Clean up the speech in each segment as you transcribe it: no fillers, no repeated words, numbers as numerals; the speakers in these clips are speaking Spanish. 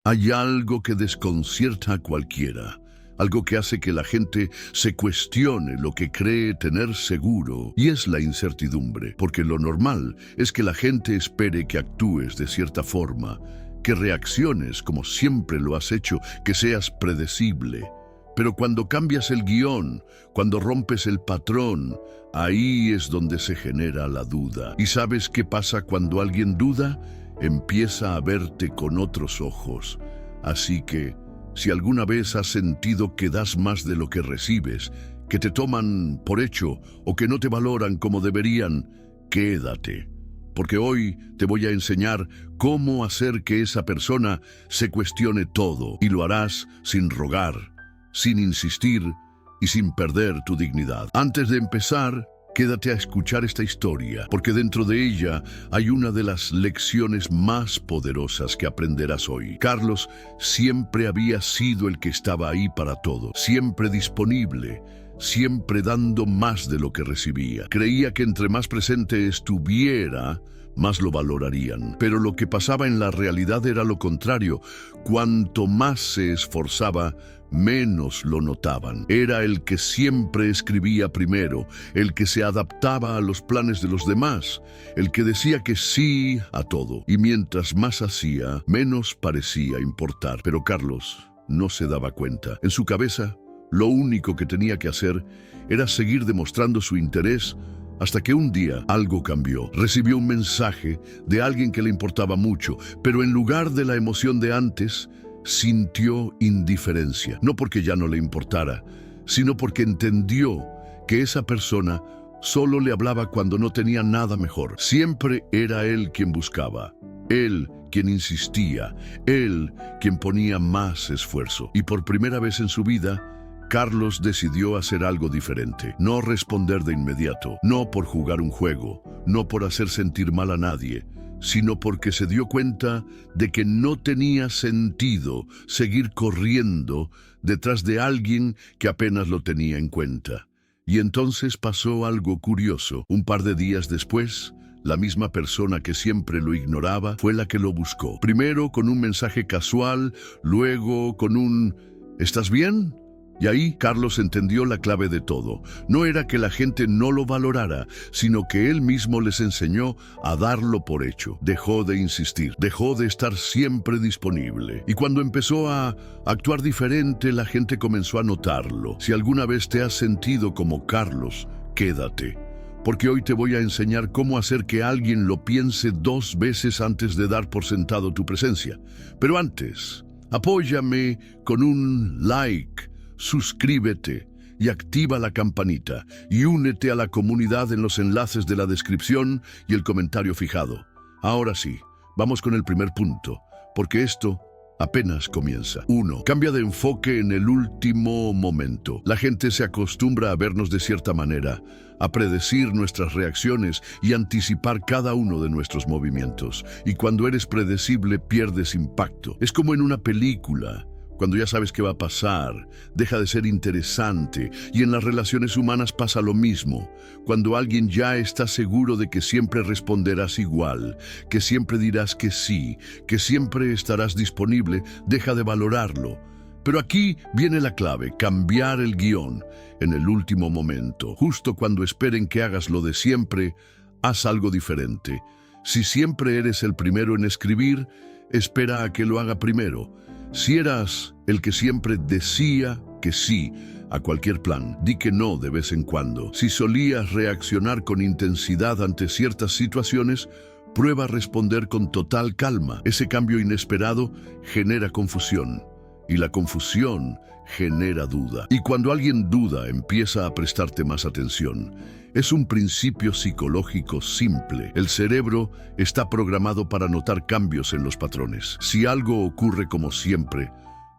Hay algo que desconcierta a cualquiera, algo que hace que la gente se cuestione lo que cree tener seguro, y es la incertidumbre, porque lo normal es que la gente espere que actúes de cierta forma, que reacciones como siempre lo has hecho, que seas predecible. Pero cuando cambias el guión, cuando rompes el patrón, ahí es donde se genera la duda. ¿Y sabes qué pasa cuando alguien duda? Empieza a verte con otros ojos. Así que, si alguna vez has sentido que das más de lo que recibes, que te toman por hecho o que no te valoran como deberían, quédate. Porque hoy te voy a enseñar cómo hacer que esa persona se cuestione todo, y lo harás sin rogar, sin insistir y sin perder tu dignidad. Antes de empezar, quédate a escuchar esta historia, porque dentro de ella hay una de las lecciones más poderosas que aprenderás hoy. Carlos siempre había sido el que estaba ahí para todo, siempre disponible, siempre dando más de lo que recibía. Creía que entre más presente estuviera, más lo valorarían. Pero lo que pasaba en la realidad era lo contrario. Cuanto más se esforzaba, menos lo notaban. Era el que siempre escribía primero, el que se adaptaba a los planes de los demás, el que decía que sí a todo. Y mientras más hacía, menos parecía importar. Pero Carlos no se daba cuenta. En su cabeza, lo único que tenía que hacer era seguir demostrando su interés, hasta que un día algo cambió. Recibió un mensaje de alguien que le importaba mucho, pero en lugar de la emoción de antes, sintió indiferencia. No porque ya no le importara, sino porque entendió que esa persona solo le hablaba cuando no tenía nada mejor. Siempre era él quien buscaba, él quien insistía, él quien ponía más esfuerzo. Y por primera vez en su vida, Carlos decidió hacer algo diferente. No responder de inmediato, no por jugar un juego, no por hacer sentir mal a nadie, sino porque se dio cuenta de que no tenía sentido seguir corriendo detrás de alguien que apenas lo tenía en cuenta. Y entonces pasó algo curioso. Un par de días después, la misma persona que siempre lo ignoraba fue la que lo buscó. Primero con un mensaje casual, luego con un ¿estás bien? Y ahí Carlos entendió la clave de todo. No era que la gente no lo valorara, sino que él mismo les enseñó a darlo por hecho. Dejó de insistir, dejó de estar siempre disponible. Y cuando empezó a actuar diferente, la gente comenzó a notarlo. Si alguna vez te has sentido como Carlos, quédate. Porque hoy te voy a enseñar cómo hacer que alguien lo piense 2 veces antes de dar por sentado tu presencia. Pero antes, apóyame con un like. Suscríbete y activa la campanita y únete a la comunidad en los enlaces de la descripción y el comentario fijado. Ahora sí, vamos con el primer punto, porque esto apenas comienza. 1. Cambia de enfoque en el último momento. La gente se acostumbra a vernos de cierta manera, a predecir nuestras reacciones y anticipar cada uno de nuestros movimientos. Y cuando eres predecible, pierdes impacto. Es como en una película. Cuando ya sabes qué va a pasar, deja de ser interesante, y en las relaciones humanas pasa lo mismo. Cuando alguien ya está seguro de que siempre responderás igual, que siempre dirás que sí, que siempre estarás disponible, deja de valorarlo. Pero aquí viene la clave: cambiar el guión en el último momento. Justo cuando esperen que hagas lo de siempre, haz algo diferente. Si siempre eres el primero en escribir, espera a que lo haga primero. Si eras el que siempre decía que sí a cualquier plan, di que no de vez en cuando. Si solías reaccionar con intensidad ante ciertas situaciones, prueba a responder con total calma. Ese cambio inesperado genera confusión, y la confusión genera duda. Y cuando alguien duda, empieza a prestarte más atención. Es un principio psicológico simple. El cerebro está programado para notar cambios en los patrones. Si algo ocurre como siempre,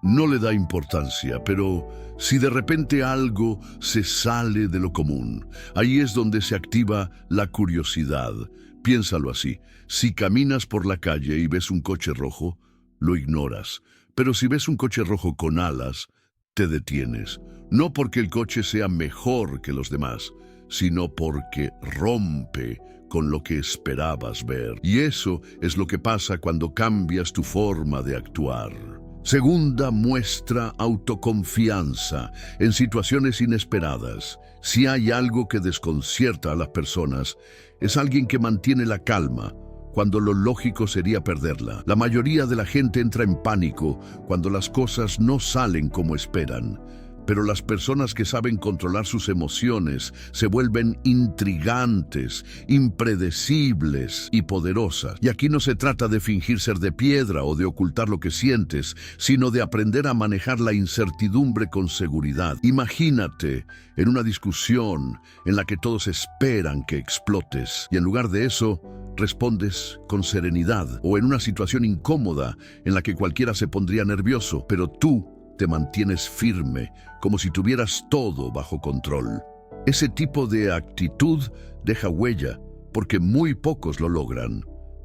no le da importancia, pero si de repente algo se sale de lo común, ahí es donde se activa la curiosidad. Piénsalo así: si caminas por la calle y ves un coche rojo, lo ignoras. Pero si ves un coche rojo con alas, te detienes. No porque el coche sea mejor que los demás, sino porque rompe con lo que esperabas ver. Y eso es lo que pasa cuando cambias tu forma de actuar. Segunda, muestra autoconfianza en situaciones inesperadas. Si hay algo que desconcierta a las personas, es alguien que mantiene la calma cuando lo lógico sería perderla. La mayoría de la gente entra en pánico cuando las cosas no salen como esperan. Pero las personas que saben controlar sus emociones se vuelven intrigantes, impredecibles y poderosas. Y aquí no se trata de fingir ser de piedra o de ocultar lo que sientes, sino de aprender a manejar la incertidumbre con seguridad. Imagínate en una discusión en la que todos esperan que explotes y en lugar de eso, respondes con serenidad, o en una situación incómoda en la que cualquiera se pondría nervioso, pero tú te mantienes firme, como si tuvieras todo bajo control. Ese tipo de actitud deja huella, porque muy pocos lo logran.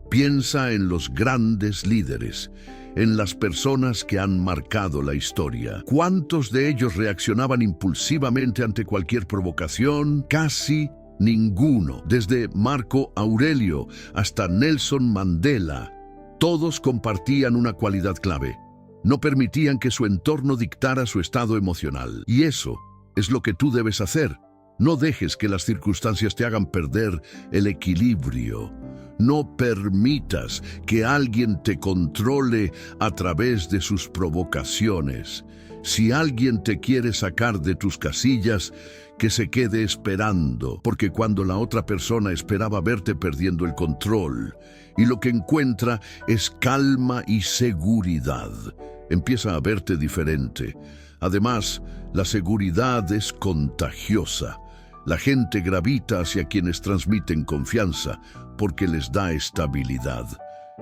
Piensa en los grandes líderes, en las personas que han marcado la historia. ¿Cuántos de ellos reaccionaban impulsivamente ante cualquier provocación? Casi ninguno. Desde Marco Aurelio hasta Nelson Mandela, todos compartían una cualidad clave: no permitían que su entorno dictara su estado emocional. Y eso es lo que tú debes hacer. No dejes que las circunstancias te hagan perder el equilibrio. No permitas que alguien te controle a través de sus provocaciones. Si alguien te quiere sacar de tus casillas, que se quede esperando, porque cuando la otra persona esperaba verte perdiendo el control, y lo que encuentra es calma y seguridad, empieza a verte diferente. Además, la seguridad es contagiosa. La gente gravita hacia quienes transmiten confianza porque les da estabilidad.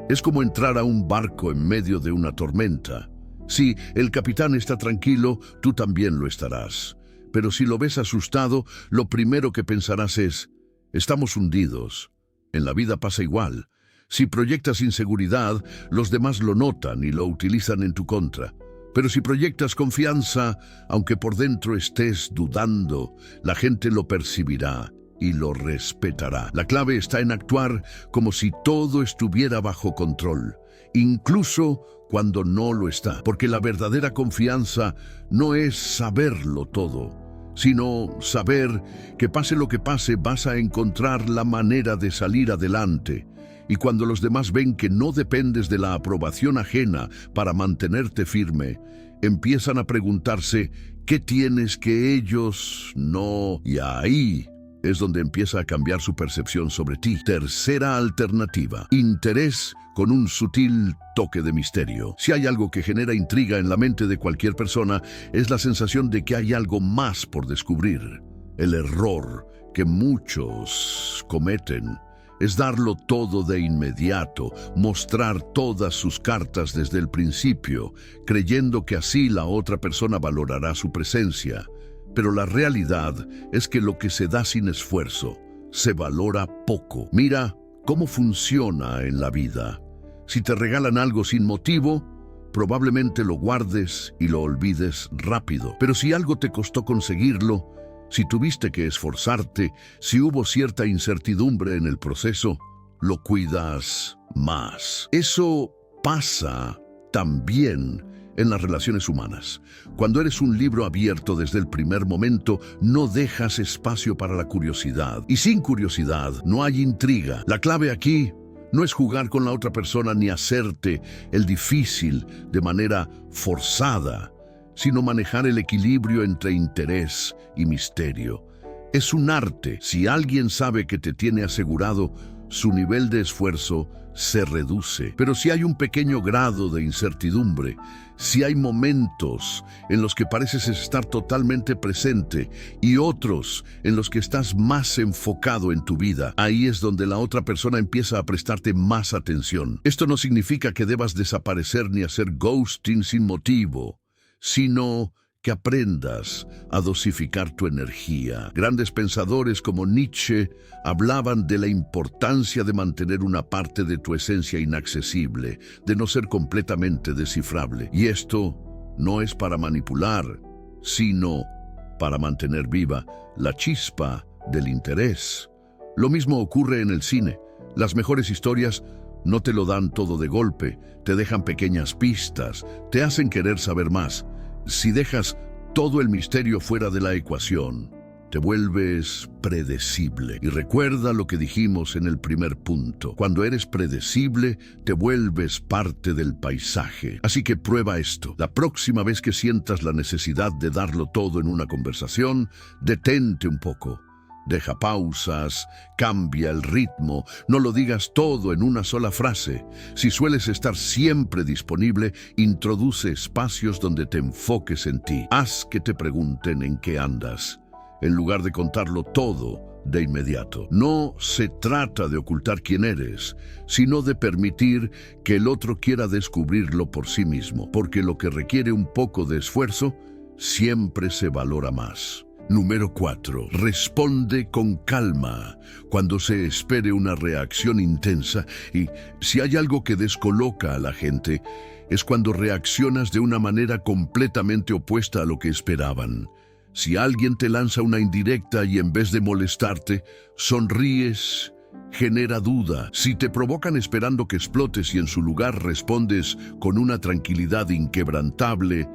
Es como entrar a un barco en medio de una tormenta. Si el capitán está tranquilo, tú también lo estarás. Pero si lo ves asustado, lo primero que pensarás es: estamos hundidos. En la vida pasa igual. Si proyectas inseguridad, los demás lo notan y lo utilizan en tu contra. Pero si proyectas confianza, aunque por dentro estés dudando, la gente lo percibirá y lo respetará. La clave está en actuar como si todo estuviera bajo control, incluso cuando no lo está, porque la verdadera confianza no es saberlo todo, sino saber que pase lo que pase, vas a encontrar la manera de salir adelante. Y cuando los demás ven que no dependes de la aprobación ajena para mantenerte firme, empiezan a preguntarse qué tienes que ellos no. Y ahí es donde empieza a cambiar su percepción sobre ti. Tercera alternativa: interés con un sutil toque de misterio. Si hay algo que genera intriga en la mente de cualquier persona, es la sensación de que hay algo más por descubrir. El error que muchos cometen es darlo todo de inmediato, mostrar todas sus cartas desde el principio, creyendo que así la otra persona valorará su presencia. Pero la realidad es que lo que se da sin esfuerzo se valora poco. Mira cómo funciona en la vida. Si te regalan algo sin motivo, probablemente lo guardes y lo olvides rápido. Pero si algo te costó conseguirlo, si tuviste que esforzarte, si hubo cierta incertidumbre en el proceso, lo cuidas más. Eso pasa también en las relaciones humanas. Cuando eres un libro abierto desde el primer momento, no dejas espacio para la curiosidad. Y sin curiosidad no hay intriga. La clave aquí no es jugar con la otra persona ni hacerte el difícil de manera forzada, sino manejar el equilibrio entre interés y misterio. Es un arte. Si alguien sabe que te tiene asegurado, su nivel de esfuerzo se reduce. Pero si hay un pequeño grado de incertidumbre, si hay momentos en los que pareces estar totalmente presente y otros en los que estás más enfocado en tu vida, ahí es donde la otra persona empieza a prestarte más atención. Esto no significa que debas desaparecer ni hacer ghosting sin motivo, sino que aprendas a dosificar tu energía. Grandes pensadores como Nietzsche hablaban de la importancia de mantener una parte de tu esencia inaccesible, de no ser completamente descifrable. Y esto no es para manipular, sino para mantener viva la chispa del interés. Lo mismo ocurre en el cine. Las mejores historias no te lo dan todo de golpe, te dejan pequeñas pistas, te hacen querer saber más. Si dejas todo el misterio fuera de la ecuación, te vuelves predecible. Y recuerda lo que dijimos en el primer punto. Cuando eres predecible, te vuelves parte del paisaje. Así que prueba esto. La próxima vez que sientas la necesidad de darlo todo en una conversación, detente un poco. Deja pausas, cambia el ritmo, no lo digas todo en una sola frase. Si sueles estar siempre disponible, introduce espacios donde te enfoques en ti. Haz que te pregunten en qué andas, en lugar de contarlo todo de inmediato. No se trata de ocultar quién eres, sino de permitir que el otro quiera descubrirlo por sí mismo, porque lo que requiere un poco de esfuerzo siempre se valora más. Número 4. Responde con calma cuando se espere una reacción intensa, y si hay algo que descoloca a la gente, es cuando reaccionas de una manera completamente opuesta a lo que esperaban. Si alguien te lanza una indirecta y en vez de molestarte, sonríes, genera duda. Si te provocan esperando que explotes y en su lugar respondes con una tranquilidad inquebrantable,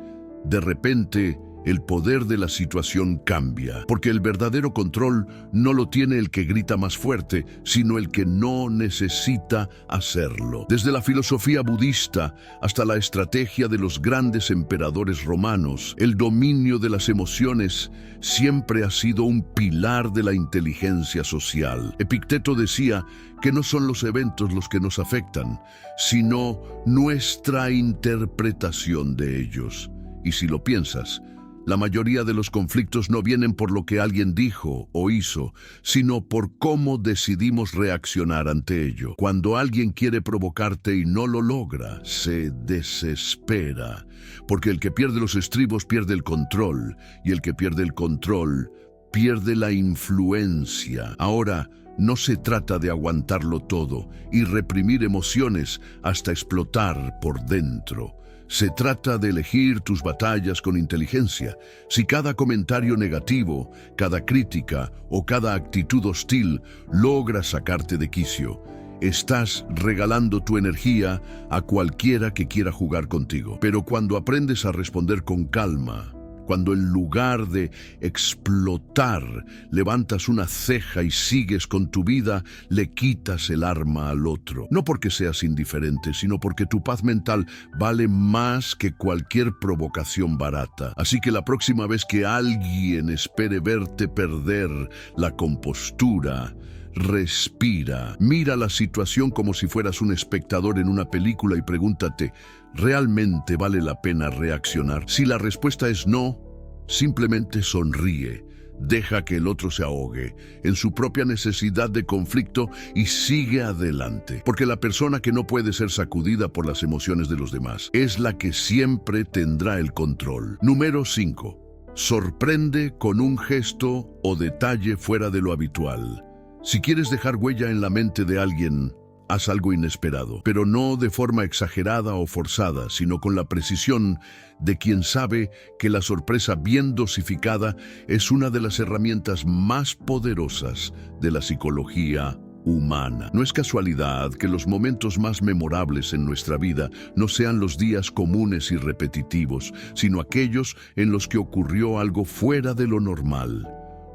de repente el poder de la situación cambia, porque el verdadero control no lo tiene el que grita más fuerte, sino el que no necesita hacerlo. Desde la filosofía budista hasta la estrategia de los grandes emperadores romanos, el dominio de las emociones siempre ha sido un pilar de la inteligencia social. Epicteto decía que no son los eventos los que nos afectan, sino nuestra interpretación de ellos. Y si lo piensas, la mayoría de los conflictos no vienen por lo que alguien dijo o hizo, sino por cómo decidimos reaccionar ante ello. Cuando alguien quiere provocarte y no lo logra, se desespera, porque el que pierde los estribos pierde el control, y el que pierde el control pierde la influencia. Ahora, no se trata de aguantarlo todo y reprimir emociones hasta explotar por dentro. Se trata de elegir tus batallas con inteligencia. Si cada comentario negativo, cada crítica o cada actitud hostil logra sacarte de quicio, estás regalando tu energía a cualquiera que quiera jugar contigo. Pero cuando aprendes a responder con calma, cuando en lugar de explotar levantas una ceja y sigues con tu vida, le quitas el arma al otro. No porque seas indiferente, sino porque tu paz mental vale más que cualquier provocación barata. Así que la próxima vez que alguien espere verte perder la compostura, respira, mira la situación como si fueras un espectador en una película y pregúntate, ¿realmente vale la pena reaccionar? Si la respuesta es no, simplemente sonríe, deja que el otro se ahogue en su propia necesidad de conflicto y sigue adelante. Porque la persona que no puede ser sacudida por las emociones de los demás es la que siempre tendrá el control. Número 5. Sorprende con un gesto o detalle fuera de lo habitual. Si quieres dejar huella en la mente de alguien, haz algo inesperado, pero no de forma exagerada o forzada, sino con la precisión de quien sabe que la sorpresa bien dosificada es una de las herramientas más poderosas de la psicología humana. No es casualidad que los momentos más memorables en nuestra vida no sean los días comunes y repetitivos, sino aquellos en los que ocurrió algo fuera de lo normal.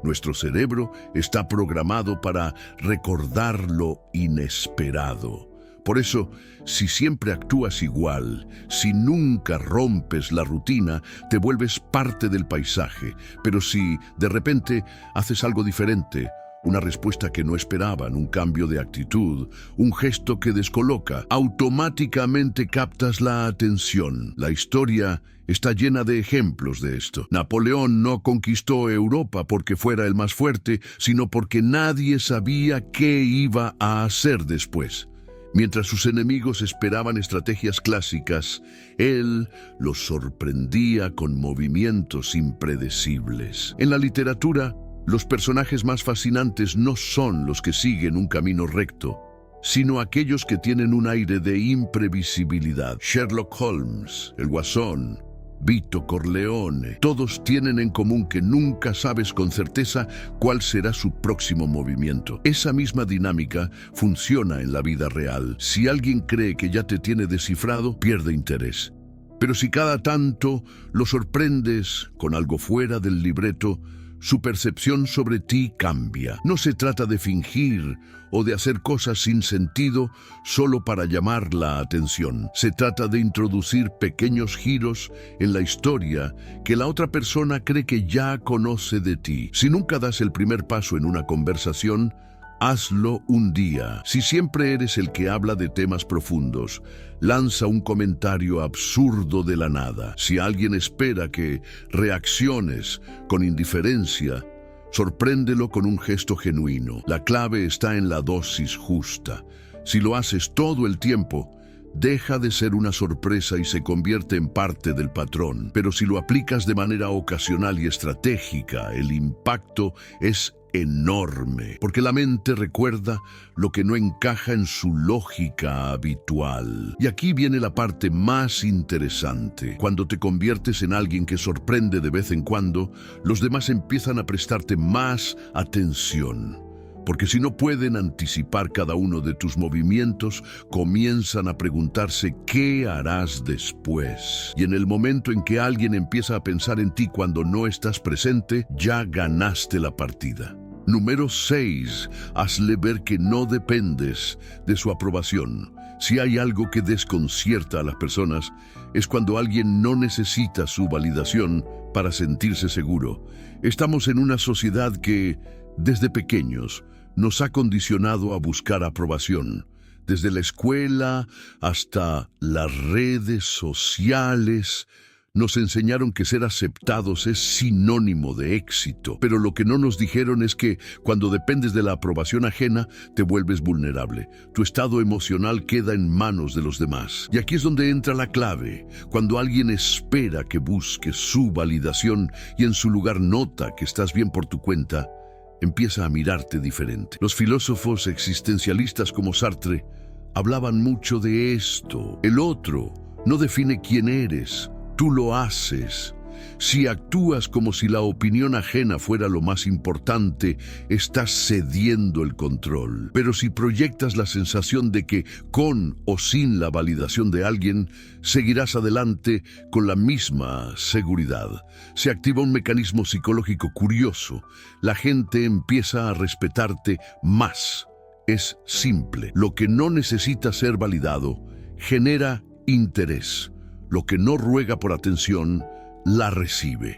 Nuestro cerebro está programado para recordar lo inesperado. Por eso, si siempre actúas igual, si nunca rompes la rutina, te vuelves parte del paisaje. Pero si de repente haces algo diferente, una respuesta que no esperaban, un cambio de actitud, un gesto que descoloca, automáticamente captas la atención. La historia está llena de ejemplos de esto. Napoleón no conquistó Europa porque fuera el más fuerte, sino porque nadie sabía qué iba a hacer después. Mientras sus enemigos esperaban estrategias clásicas, él los sorprendía con movimientos impredecibles. En la literatura, los personajes más fascinantes no son los que siguen un camino recto, sino aquellos que tienen un aire de imprevisibilidad. Sherlock Holmes, el Guasón, Vito Corleone. Todos tienen en común que nunca sabes con certeza cuál será su próximo movimiento. Esa misma dinámica funciona en la vida real. Si alguien cree que ya te tiene descifrado, pierde interés. Pero si cada tanto lo sorprendes con algo fuera del libreto, su percepción sobre ti cambia. No se trata de fingir o de hacer cosas sin sentido solo para llamar la atención. Se trata de introducir pequeños giros en la historia que la otra persona cree que ya conoce de ti. Si nunca das el primer paso en una conversación, hazlo un día. Si siempre eres el que habla de temas profundos, lanza un comentario absurdo de la nada. Si alguien espera que reacciones con indiferencia, sorpréndelo con un gesto genuino. La clave está en la dosis justa. Si lo haces todo el tiempo, deja de ser una sorpresa y se convierte en parte del patrón. Pero si lo aplicas de manera ocasional y estratégica, el impacto es enorme, porque la mente recuerda lo que no encaja en su lógica habitual. Y aquí viene la parte más interesante. Cuando te conviertes en alguien que sorprende de vez en cuando, los demás empiezan a prestarte más atención. Porque si no pueden anticipar cada uno de tus movimientos, comienzan a preguntarse qué harás después. Y en el momento en que alguien empieza a pensar en ti cuando no estás presente, ya ganaste la partida. Número 6. Hazle ver que no dependes de su aprobación. Si hay algo que desconcierta a las personas, es cuando alguien no necesita su validación para sentirse seguro. Estamos en una sociedad que, desde pequeños, nos ha condicionado a buscar aprobación. Desde la escuela hasta las redes sociales, nos enseñaron que ser aceptados es sinónimo de éxito. Pero lo que no nos dijeron es que cuando dependes de la aprobación ajena, te vuelves vulnerable. Tu estado emocional queda en manos de los demás. Y aquí es donde entra la clave. Cuando alguien espera que busques su validación y en su lugar nota que estás bien por tu cuenta, empieza a mirarte diferente. Los filósofos existencialistas como Sartre hablaban mucho de esto. El otro no define quién eres, tú lo haces. Si actúas como si la opinión ajena fuera lo más importante, estás cediendo el control. Pero si proyectas la sensación de que, con o sin la validación de alguien, seguirás adelante con la misma seguridad. Se activa un mecanismo psicológico curioso. La gente empieza a respetarte más. Es simple. Lo que no necesita ser validado genera interés. Lo que no ruega por atención, la recibe.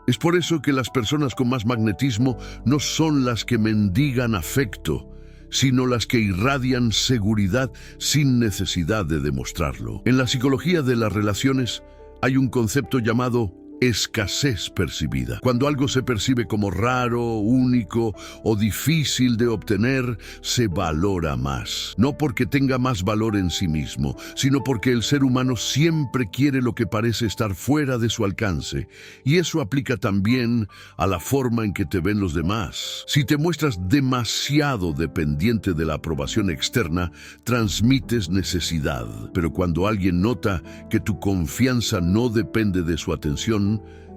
Es por eso que las personas con más magnetismo no son las que mendigan afecto, sino las que irradian seguridad sin necesidad de demostrarlo. En la psicología de las relaciones hay un concepto llamado escasez percibida. Cuando algo se percibe como raro, único o difícil de obtener, se valora más. No porque tenga más valor en sí mismo, sino porque el ser humano siempre quiere lo que parece estar fuera de su alcance. Y eso aplica también a la forma en que te ven los demás. Si te muestras demasiado dependiente de la aprobación externa, transmites necesidad. Pero cuando alguien nota que tu confianza no depende de su atención,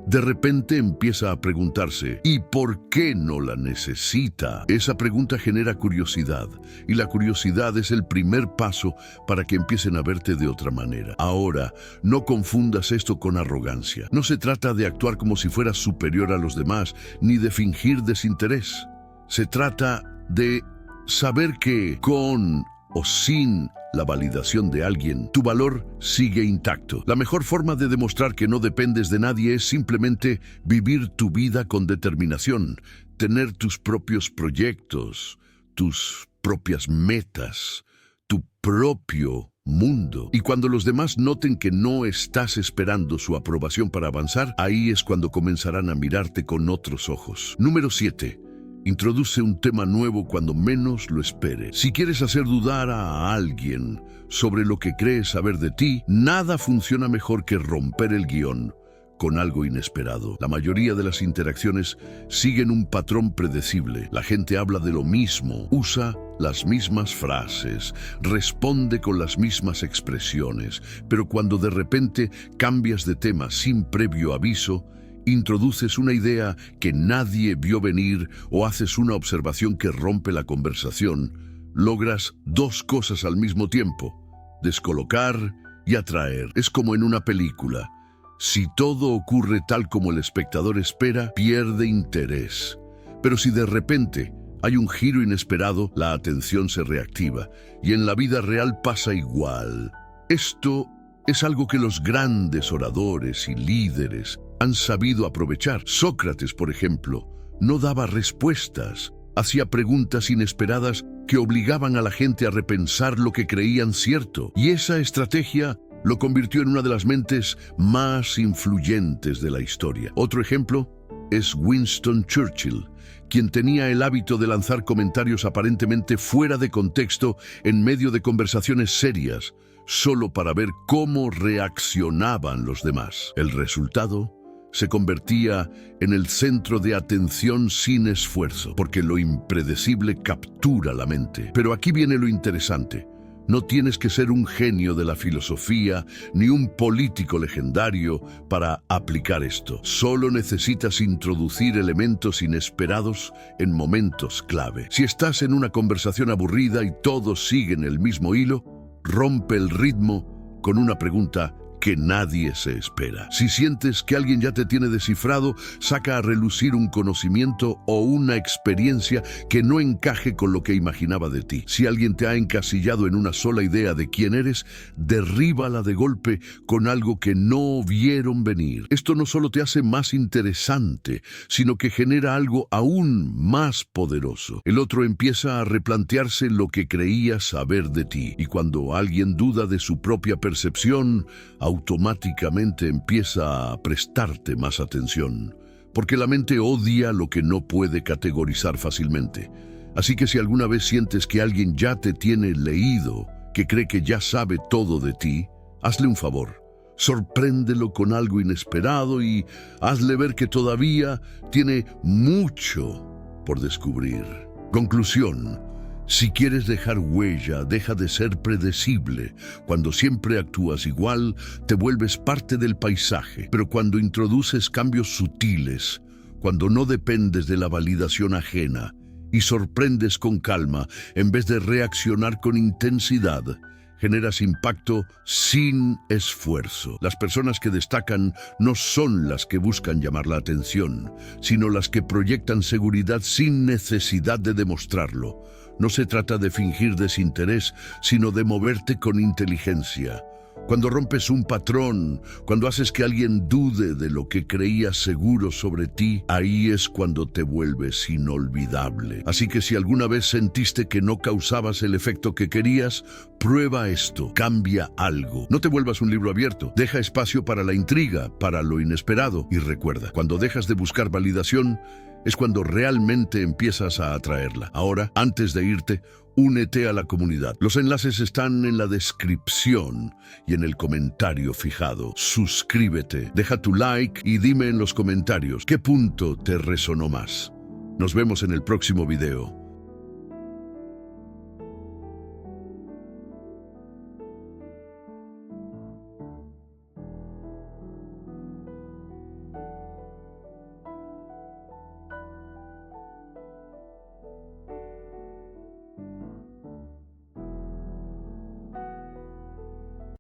de repente empieza a preguntarse, ¿y por qué no la necesita? Esa pregunta genera curiosidad, y la curiosidad es el primer paso para que empiecen a verte de otra manera. Ahora, no confundas esto con arrogancia. No se trata de actuar como si fueras superior a los demás, ni de fingir desinterés. Se trata de saber que, con o sin la validación de alguien, tu valor sigue intacto. La mejor forma de demostrar que no dependes de nadie es simplemente vivir tu vida con determinación, tener tus propios proyectos, tus propias metas, tu propio mundo. Y cuando los demás noten que no estás esperando su aprobación para avanzar, ahí es cuando comenzarán a mirarte con otros ojos. Número 7. Introduce un tema nuevo cuando menos lo espere. Si quieres hacer dudar a alguien sobre lo que cree saber de ti, nada funciona mejor que romper el guión con algo inesperado. La mayoría de las interacciones siguen un patrón predecible. La gente habla de lo mismo, usa las mismas frases, responde con las mismas expresiones, pero cuando de repente cambias de tema sin previo aviso, introduces una idea que nadie vio venir o haces una observación que rompe la conversación, logras dos cosas al mismo tiempo: descolocar y atraer. Es como en una película. Si todo ocurre tal como el espectador espera, pierde interés. Pero si de repente hay un giro inesperado, la atención se reactiva. Y en la vida real pasa igual. Esto es algo que los grandes oradores y líderes han sabido aprovechar. Sócrates, por ejemplo, no daba respuestas. Hacía preguntas inesperadas que obligaban a la gente a repensar lo que creían cierto. Y esa estrategia lo convirtió en una de las mentes más influyentes de la historia. Otro ejemplo es Winston Churchill, quien tenía el hábito de lanzar comentarios aparentemente fuera de contexto en medio de conversaciones serias, solo para ver cómo reaccionaban los demás. El resultado se convertía en el centro de atención sin esfuerzo, porque lo impredecible captura la mente. Pero aquí viene lo interesante. No tienes que ser un genio de la filosofía ni un político legendario para aplicar esto. Solo necesitas introducir elementos inesperados en momentos clave. Si estás en una conversación aburrida y todos siguen el mismo hilo, rompe el ritmo con una pregunta que nadie se espera. Si sientes que alguien ya te tiene descifrado, saca a relucir un conocimiento o una experiencia que no encaje con lo que imaginaba de ti. Si alguien te ha encasillado en una sola idea de quién eres, derríbala de golpe con algo que no vieron venir. Esto no solo te hace más interesante, sino que genera algo aún más poderoso. El otro empieza a replantearse lo que creía saber de ti, y cuando alguien duda de su propia percepción, automáticamente empieza a prestarte más atención, porque la mente odia lo que no puede categorizar fácilmente. Así que si alguna vez sientes que alguien ya te tiene leído, que cree que ya sabe todo de ti, hazle un favor. Sorpréndelo con algo inesperado y hazle ver que todavía tiene mucho por descubrir. Conclusión: si quieres dejar huella, deja de ser predecible. Cuando siempre actúas igual, te vuelves parte del paisaje. Pero cuando introduces cambios sutiles, cuando no dependes de la validación ajena y sorprendes con calma en vez de reaccionar con intensidad, generas impacto sin esfuerzo. Las personas que destacan no son las que buscan llamar la atención, sino las que proyectan seguridad sin necesidad de demostrarlo. No se trata de fingir desinterés, sino de moverte con inteligencia. Cuando rompes un patrón, cuando haces que alguien dude de lo que creías seguro sobre ti, ahí es cuando te vuelves inolvidable. Así que si alguna vez sentiste que no causabas el efecto que querías, prueba esto, cambia algo. No te vuelvas un libro abierto, deja espacio para la intriga, para lo inesperado. Y recuerda, cuando dejas de buscar validación, es cuando realmente empiezas a atraerla. Ahora, antes de irte, únete a la comunidad. Los enlaces están en la descripción y en el comentario fijado. Suscríbete, deja tu like y dime en los comentarios qué punto te resonó más. Nos vemos en el próximo video.